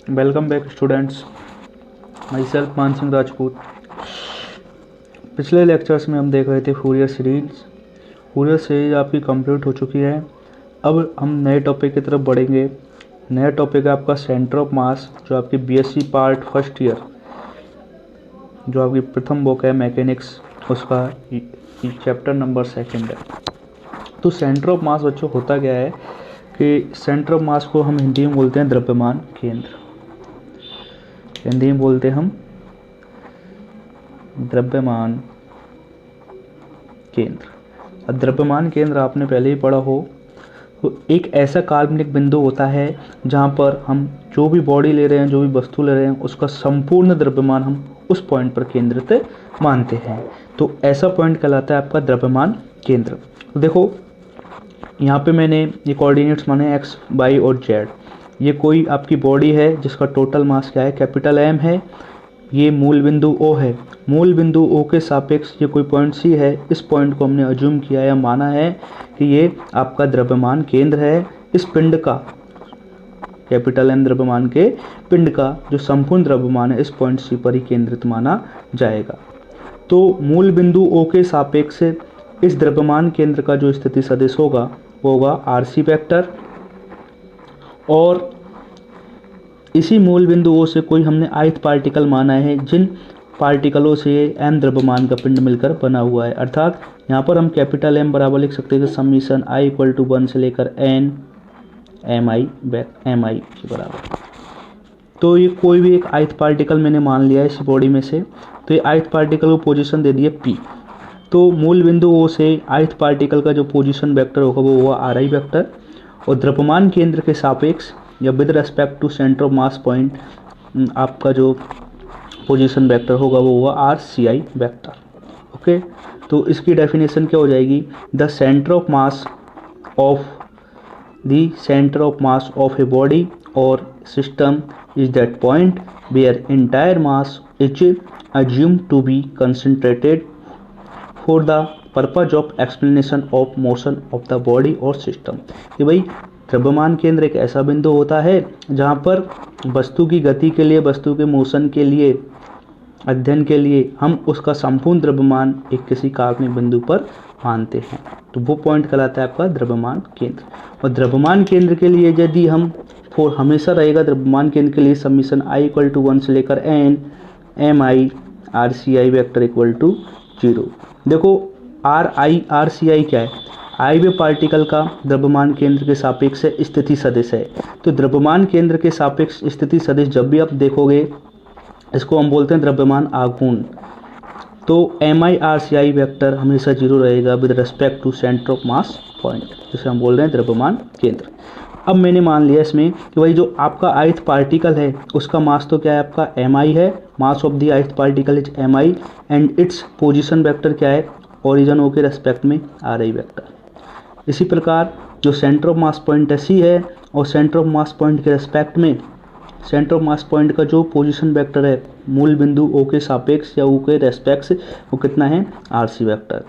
Welcome back students. My self मान सिंह राजपूत। पिछले lectures में हम देख रहे थे फूरियर सीरीज। फूरियर सीरीज आपकी कंप्लीट हो चुकी है। अब हम नए टॉपिक की तरफ बढ़ेंगे। नया टॉपिक है आपका सेंटर ऑफ मास, जो आपकी बीएससी पार्ट फर्स्ट ईयर, जो आपकी प्रथम बुक है मैकेनिक्स, उसका चैप्टर नंबर 2 है। तो सेंटर ऑफ मास बच्चों होता क्या है कि सेंटर ऑफ मास को हम हिंदी में बोलते हैं द्रव्यमान केंद्र। हिंदी में बोलते हैं हम द्रव्यमान केंद्र। अब द्रव्यमान केंद्र आपने पहले ही पढ़ा हो, तो एक ऐसा काल्पनिक बिंदु होता है जहाँ पर हम जो भी बॉडी ले रहे हैं, जो भी वस्तु ले रहे हैं, उसका संपूर्ण द्रव्यमान हम उस पॉइंट पर केंद्रित मानते हैं। तो ऐसा पॉइंट कहलाता है आपका द्रव्यमान केंद्र। तो देखो यहाँ पे मैंने ये कोऑर्डिनेट्स माने एक्स, वाई और जेड। ये कोई आपकी बॉडी है जिसका टोटल मास क्या है, कैपिटल एम है। ये मूल बिंदु ओ है। मूल बिंदु ओ के सापेक्ष ये कोई पॉइंट सी है। इस पॉइंट को हमने अज्यूम किया या माना है कि ये आपका द्रव्यमान केंद्र है। इस पिंड का, कैपिटल एम द्रव्यमान के पिंड का जो संपूर्ण द्रव्यमान है, इस पॉइंट सी पर ही केंद्रित माना जाएगा। तो मूल बिंदु ओ के सापेक्ष इस द्रव्यमान केंद्र का जो स्थिति सदिश होगा वो होगा आरसी वेक्टर। और इसी मूल बिंदु ओ से कोई हमने ith पार्टिकल माना है, जिन पार्टिकलों से एम द्रव्यमान का पिंड मिलकर बना हुआ है। अर्थात यहाँ पर हम कैपिटल एम बराबर लिख सकते हैं समीशन i इक्वल टू 1 से लेकर n mi के बराबर। तो ये कोई भी एक ith पार्टिकल मैंने मान लिया है इस बॉडी में से। तो ये ith पार्टिकल को पोजीशन दे दिए p। तो मूल बिंदु ओ से ith पार्टिकल का जो पोजीशन वेक्टर होगा वो होगा ri वेक्टर। और द्रव्यमान केंद्र के सापेक्ष या with respect to centre of mass point आपका जो पोजीशन वेक्टर होगा वो होगा आर सी आई वेक्टर। ओके, तो इसकी डेफिनेशन क्या हो जाएगी, the centre of mass of a body और system is that point where entire mass is assumed to be concentrated for the purpose of explanation of motion of the body or system। कि भाई द्रव्यमान केंद्र एक ऐसा बिंदु होता है जहाँ पर वस्तु की गति के लिए, वस्तु के मोशन के लिए, अध्ययन के लिए हम उसका संपूर्ण द्रव्यमान एक किसी काल्पनिक बिंदु पर मानते हैं। तो वो पॉइंट कहलाता है आपका द्रव्यमान केंद्र। और द्रव्यमान केंद्र के लिए यदि हम फोर हमेशा रहेगा द्रव्यमान केंद्र के लिए समीशन i इक्वल टू 1 से लेकर n mi R C I vector equal to 0। देखो आर सी आई क्या है, आई वे पार्टिकल का द्रव्यमान केंद्र के सापेक्ष स्थिति सदिश है। तो द्रव्यमान केंद्र के सापेक्ष स्थिति सदिश जब भी आप देखोगे, इसको हम बोलते हैं द्रव्यमान आघूर्ण। तो M I R C I vector हमेशा 0 रहेगा with respect to centre of mass point, जिसे हम बोल रहे हैं द्रव्यमान केंद्र। अब मैंने मान लिया इसमें कि भाई जो आपका ith पार्टिकल है उसका मास तो क्या है, आपका mi है। मास of the ith particle is mi and its position vector क्या है, ओरिजिन ओ के रेस्पेक्ट में ri वेक्टर। इसी प्रकार जो centre of mass point C है और सेंटर ऑफ मास पॉइंट के रेस्पेक्ट में सेंटर ऑफ मास पॉइंट का जो पोजीशन वेक्टर है मूल बिंदु ओ के सापेक्ष या ओ के रेस्पेक्ट वो कितना है, rc वेक्टर।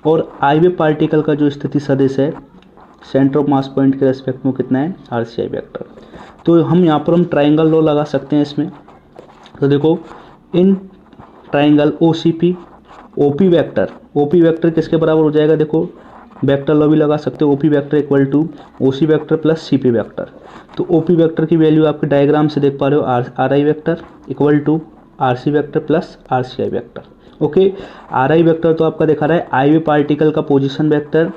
और आई वे पार्टिकल का जो स्थिति सदिश है सेंटर ऑफ मास पॉइंट के रेस्पेक्ट में कितना है, आर सी आई वेक्टर। तो हम यहाँ पर हम ट्राइंगल लॉ लगा सकते हैं इसमें। तो देखो in triangle O C P O P vector किसके बराबर हो जाएगा, देखो वेक्टर लॉ भी लगा सकते हो। O P vector equal to O C vector plus C P vector. तो ओ पी वेक्टर की वैल्यू आपके डायग्राम से देख पा रहे हो, R I vector equal to R C vector plus R C I vector. Okay, R I vector तो आपका दिखा रहा है आई वे पार्टिकल का पोजिशन वेक्टर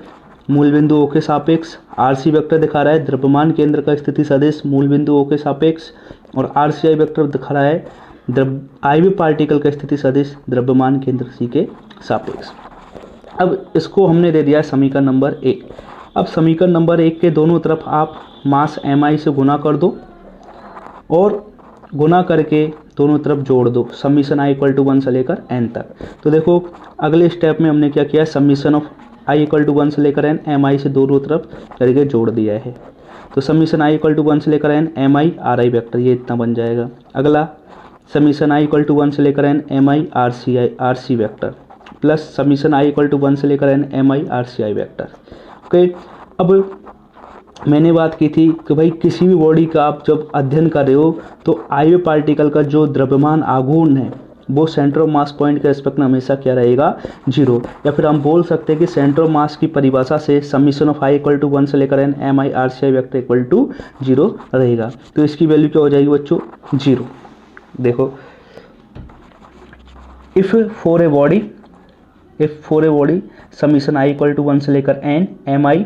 मूल बिंदु ओ के सापेक्ष। आरसी वेक्टर दिखा रहा है द्रव्यमान केंद्र का स्थिति सदिश मूल बिंदु ओ के सापेक्ष। और आरसीआई वेक्टर दिखा रहा है आई वे पार्टिकल का स्थिति सदिश द्रव्यमान केंद्र सी के सापेक्ष। अब इसको हमने दे दिया समीकरण नंबर 1। अब समीकरण नंबर 1 के दोनों तरफ आप मास mi से गुना कर दो और गुना करके दोनों तरफ जोड़ दो समीशन i इक्वल टू 1 से लेकर n तक। तो देखो अगले स्टेप में हमने क्या किया, summation of i equal to 1 से लेकर n mi से दोनों तरफ करके जोड़ दिया है। तो समीशन i इक्वल टू 1 से लेकर n mi ri वेक्टर ये इतना बन जाएगा। अगला समीशन i इक्वल टू 1 से लेकर n mi rc vector plus summation i equal to 1 से लेकर n mi rci vector. Okay, अब मैंने बात की थी कि भाई किसी भी बॉडी का आप जब अध्ययन कर रहे हो तो आई वे पार्टिकल का जो द्रव्यमान आघूर्ण है वो सेंटर ऑफ मास पॉइंट के रिस्पेक्ट में हमेशा क्या रहेगा, जीरो। या फिर हम बोल सकते हैं कि सेंटर ऑफ मास की परिभाषा से summation of I equal to 1 से लेकर N M I R C I vector equal to zero रहेगा। तो इसकी वैल्यू क्या हो जाएगी बच्चों, जीरो। देखो if for a body summation i equal to 1 से लेकर N M I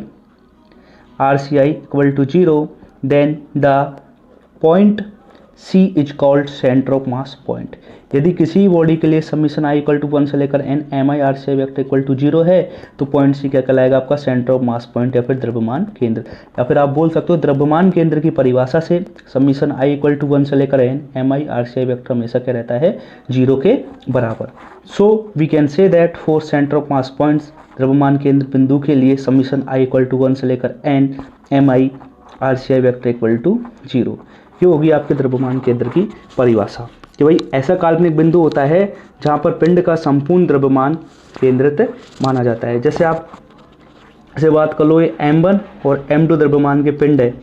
R C i equal to zero, then the point c is called centre of mass point. यदि किसी बॉडी के लिए समीशन आई इक्वल टू 1 से लेकर N M I R C I vector equal to zero है तो point सी क्या कहलाएगा, आपका सेंटर ऑफ मास पॉइंट या फिर द्रव्यमान केंद्र। या फिर आप बोल सकते हो द्रव्यमान केंद्र की परिभाषा से समीशन आई इक्वल टू 1 से लेकर N M I R C I vector हमेशा क्या रहता है, जीरो के बराबर। So we can say that for centre of mass points, द्रव्यमान केंद्र बिंदु के लिए समीशन आई इक्वल टू 1 से लेकर N M I R C I vector equal to zero. ये होगी आपके द्रव्यमान केंद्र की परिभाषा कि भाई ऐसा काल्पनिक बिंदु होता है जहाँ पर पिंड का संपूर्ण द्रव्यमान केंद्रित माना जाता है। जैसे आप से बात कर लो, ये m1 और m2 द्रव्यमान के पिंड है,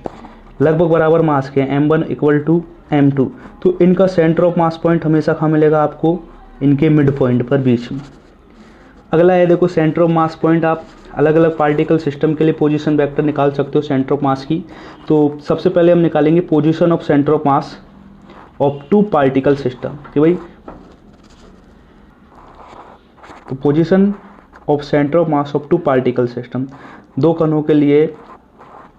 लगभग बराबर मास के, m1 इक्वल टू m2, तो इनका सेंटर ऑफ मास पॉइंट हमेशा कहाँ मिलेगा आपको, इनके मिड पॉइंट पर बीच में। अगला है देखो सेंटर ऑफ मास पॉइंट। आप अलग अलग पार्टिकल सिस्टम के लिए पोजीशन वेक्टर निकाल सकते हो सेंटर ऑफ मास की। तो सबसे पहले हम निकालेंगे position of centre of mass of two particle system कि भाई तो position of centre of mass of two particle system, दो कणों के लिए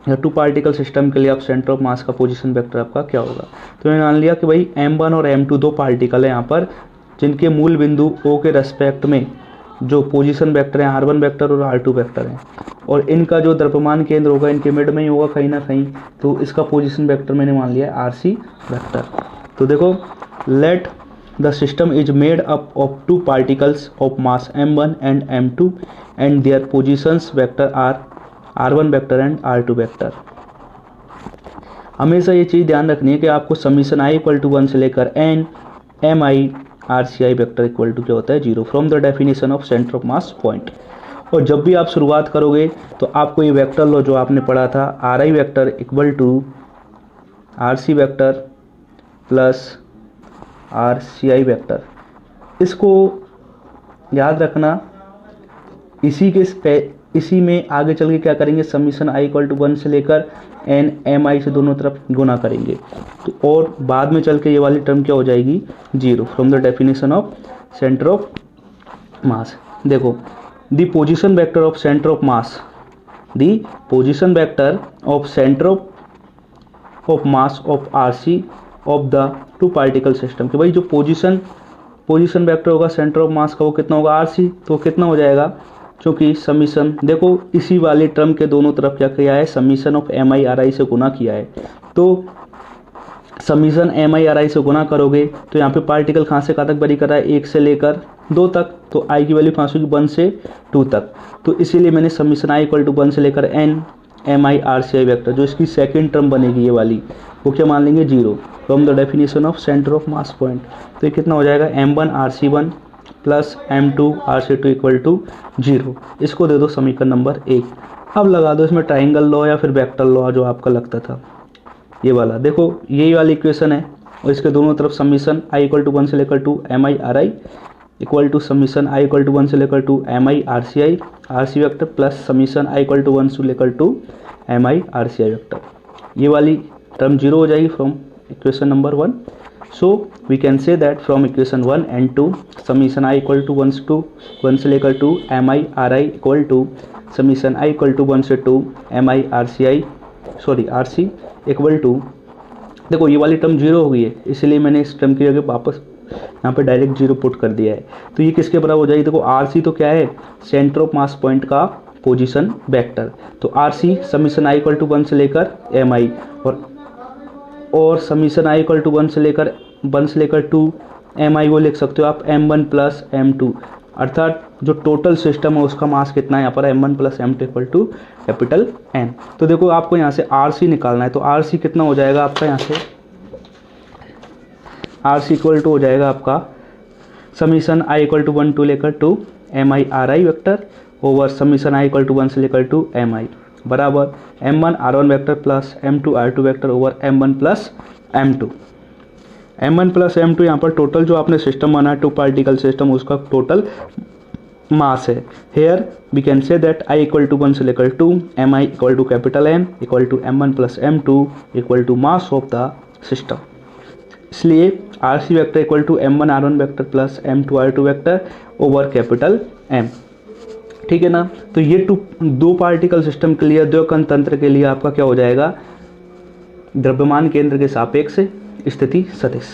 या टू पार्टिकल सिस्टम के लिए आप सेंटर ऑफ मास का पोजीशन वेक्टर आपका क्या होगा। तो मैंने मान लिया कि भाई m1 और m2 दो पार्टिकल है यहाँ पर जिनके मूल बिंदु O के रेस्पेक्ट में जो पोजीशन वेक्टर है r1 वेक्टर और r2 वेक्टर है, और इनका जो द्रव्यमान केंद्र होगा इनके मिड में ही होगा कहीं ना कहीं, तो इसका पोजीशन वेक्टर मैंने मान लिया है rc वेक्टर। तो देखो let the system is made up of two particles of mass m1 and m2 and their positions vector are r1 vector and r2 vector. हमेशा ये चीज़ ध्यान रखनी है कि आपको समीशन i इक्वल टू 1 से लेकर n m I R C I vector equal to क्या होता है, zero, from the definition of centre of mass point. और जब भी आप शुरुआत करोगे तो आपको ये वेक्टर लो जो आपने पढ़ा था, r I vector equal to R C vector plus R C I vector, इसको याद रखना। इसी में आगे चल के क्या करेंगे, समीशन आई इक्वल टू 1 से लेकर एन एम आई से दोनों तरफ गुना करेंगे, तो और बाद में चल के ये वाली टर्म क्या हो जाएगी, zero, from the definition of centre of mass. देखो the position vector of centre of mass, the position vector of centre of mass of R C of the two particle system, कि भाई जो position vector होगा centre of mass का वो कितना होगा, R सी, तो कितना हो जाएगा, क्योंकि समीशन देखो इसी वाले टर्म के दोनों तरफ क्या किया है, summation of m I r i से गुना किया है। तो summation m I r i से गुना करोगे तो यहाँ पे पार्टिकल कहाँ से कहाँ तक वेरी कर रहा है, 1 से लेकर 2 तक, तो आई की वैल्यू कहाँ से होगी, 1 से 2 तक। तो इसीलिए मैंने समीशन आई इक्वल टू 1 से लेकर N M I R C I vector, जो इसकी सेकेंड टर्म बनेगी ये वाली, वो क्या मान लेंगे, zero, from the definition of centre of mass point. तो ये कितना हो जाएगा, m1 rc1 plus m2 rc2 equal to zero. इसको दे दो समीकरण नंबर 1। अब लगा दो इसमें ट्राइंगल लॉ या फिर वेक्टर लॉ जो आपका लगता था ये वाला। देखो यही वाली इक्वेशन है और इसके दोनों तरफ समीशन i इक्वल टू 1 से लेकर 2 m I r i equal to summation i equal to 1 से लेकर 2 m I R C i R C vector plus summation i equal to 1 से लेकर 2 m I R C I vector. ये वाली term zero हो जाएगी from equation number 1। So we can say that from equation 1 and 2 summation I equal to 1 से लेकर 2 m I r i equal to summation I equal to 1 से 2 m I R C i are c equal to, देखो ये वाली term zero हो गई है इसलिए मैंने इस टर्म की जगह वापस यहाँ पे डायरेक्ट जीरो पुट कर दिया है। तो ये किसके बराबर हो जाएगी, देखो आर सी तो क्या है, सेंटर ऑफ मास पॉइंट का पोजीशन वेक्टर। तो r c summation I equal to 1 से लेकर एम आई और समीशन I इक्वल टू 1 से लेकर 2 एम आई, वो लिख सकते हो आप m1 प्लस m2, अर्थात जो टोटल सिस्टम है उसका मास कितना है यहाँ पर, m1 plus m2 equal to capital N। तो देखो आपको यहाँ से RC निकालना है, तो RC कितना हो जाएगा आपका, यहाँ से RC इक्वल टू हो जाएगा आपका summation I equal to 1 to लेकर 2 m I r I vector over summation I equal to 1 से लेकर 2 एम आई। बराबर m1 r1 vector plus m2 r2 vector over m1 plus m2। m1 plus m2 यहाँ पर total जो आपने system बना है 2 पार्टिकल सिस्टम, उसका टोटल मास है। Here we can say that i equal to 1 से लेकर 2, mi equal to capital M equal to m1 plus m2 equal to mass of the system. इसलिए RC vector equal to m1 r1 vector plus m2 r2 vector over capital M। ठीक है ना। तो ये दो particle system के लिए, द्वैकण तंत्र के लिए आपका क्या हो जाएगा, द्रव्यमान केंद्र के सापेक्ष स्थिति सदिश।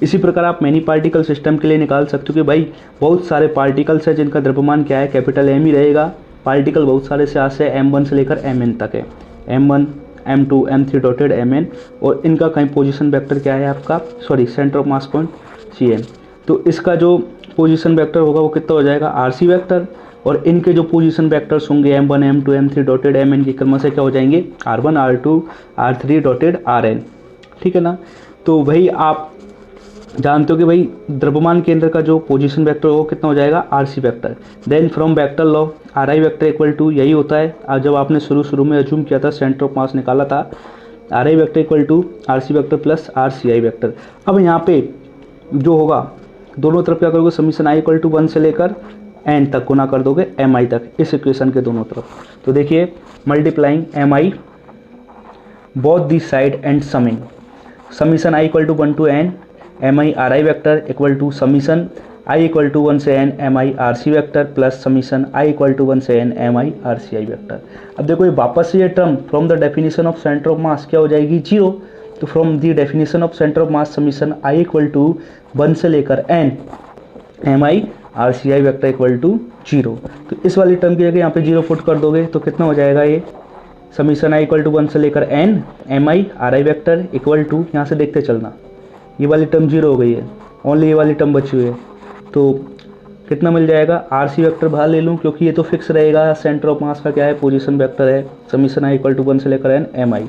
इसी प्रकार आप मैनी पार्टिकल सिस्टम के लिए निकाल सकते हो कि भाई बहुत सारे पार्टिकल्स हैं जिनका द्रव्यमान क्या है, कैपिटल M ही रहेगा। पार्टिकल बहुत सारे से आज से m1 से लेकर mn तक है, m1 m2 m3 dotted mn, और इनका कहीं पोजीशन वेक्टर क्या है आपका, sorry centre of mass point Cn। तो इसका जो पोजीशन वेक्टर होगा वो कितना हो जाएगा, RC वेक्टर, और इनके जो पोजीशन वेक्टर्स होंगे m1 m2 m3 dotted mn की क्रम से क्या हो जाएंगे, r1 r2 r3 dotted rn। ठीक है ना। तो वही आप जानते हो कि भाई द्रव्यमान केंद्र का जो पोजीशन वेक्टर हो कितना हो जाएगा, RC vector. Then from vector law RI vector equal to, यही होता है आज जब आपने शुरू में अज्यूम किया था, सेंटर ऑफ मास निकाला था, RI vector equal to RC vector plus RCI vector. अब यहाँ पे जो होगा दोनों तरफ क्या करोगे, समीशन i इक्वल टू 1 से लेकर n तक गुना कर दोगे mi तक, इस इक्वेशन के दोनों तरफ। तो देखिए multiplying mi both the side and summing, summation i equal to 1 to n mi RI vector equal to summation i equal to 1 से n mi RC vector plus summation i equal to 1 से n mi RCI vector. अब देखो ये वापस से ये term from the definition of centre of mass क्या हो जाएगी, 0। तो from the definition of centre of mass summation i equal to 1 से लेकर n mi RCI vector equal to 0। तो इस वाली टर्म की जगह यहाँ पे 0 पुट कर दोगे तो कितना हो जाएगा, ये समीशन i इक्वल टू 1 से लेकर n mi RI vector equal to, यहाँ से देखते चलना, ये वाली टर्म 0 हो गई है, ओनली ये वाली टर्म बची हुई है। तो कितना मिल जाएगा, RC वेक्टर बाहर ले लूँ क्योंकि ये तो फिक्स रहेगा, सेंटर ऑफ मास का क्या है, पोजीशन वेक्टर है, समीशन i इक्वल टू 1 से लेकर n mi।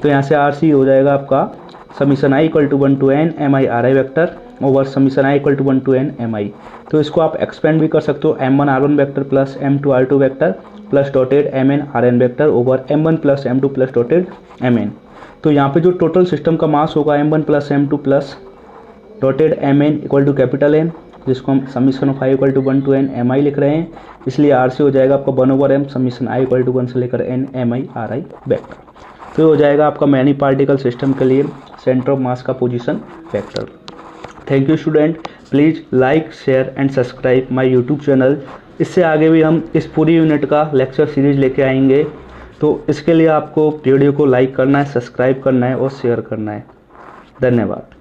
तो यहाँ से RC हो जाएगा आपका summation i equal to 1 to n mi RI vector over summation i equal to 1 to n mi। तो इसको आप एक्सपेंड भी कर सकते हो, m1 r1 vector plus m2 r2 vector plus dotted mn rn vector over m1 plus m2 plus dotted mn। तो यहाँ पे जो टोटल सिस्टम का मास होगा m1 plus m2 plus dotted mn equal to capital N, जिसको हम summation of i equal to 1 to n mi लिख रहे हैं, इसलिए RC हो जाएगा आपका 1 over m summation i equal to 1 से लेकर n mi RI वेक्टर। तो हो जाएगा आपका मैनी पार्टिकल सिस्टम के लिए सेंटर ऑफ मास का position vector. Thank you student, please like share and subscribe my YouTube channel. इससे आगे भी हम इस पूरी यूनिट का लेक्चर सीरीज लेके आएंगे, तो इसके लिए आपको वीडियो को लाइक करना है, सब्सक्राइब करना है और शेयर करना है। धन्यवाद।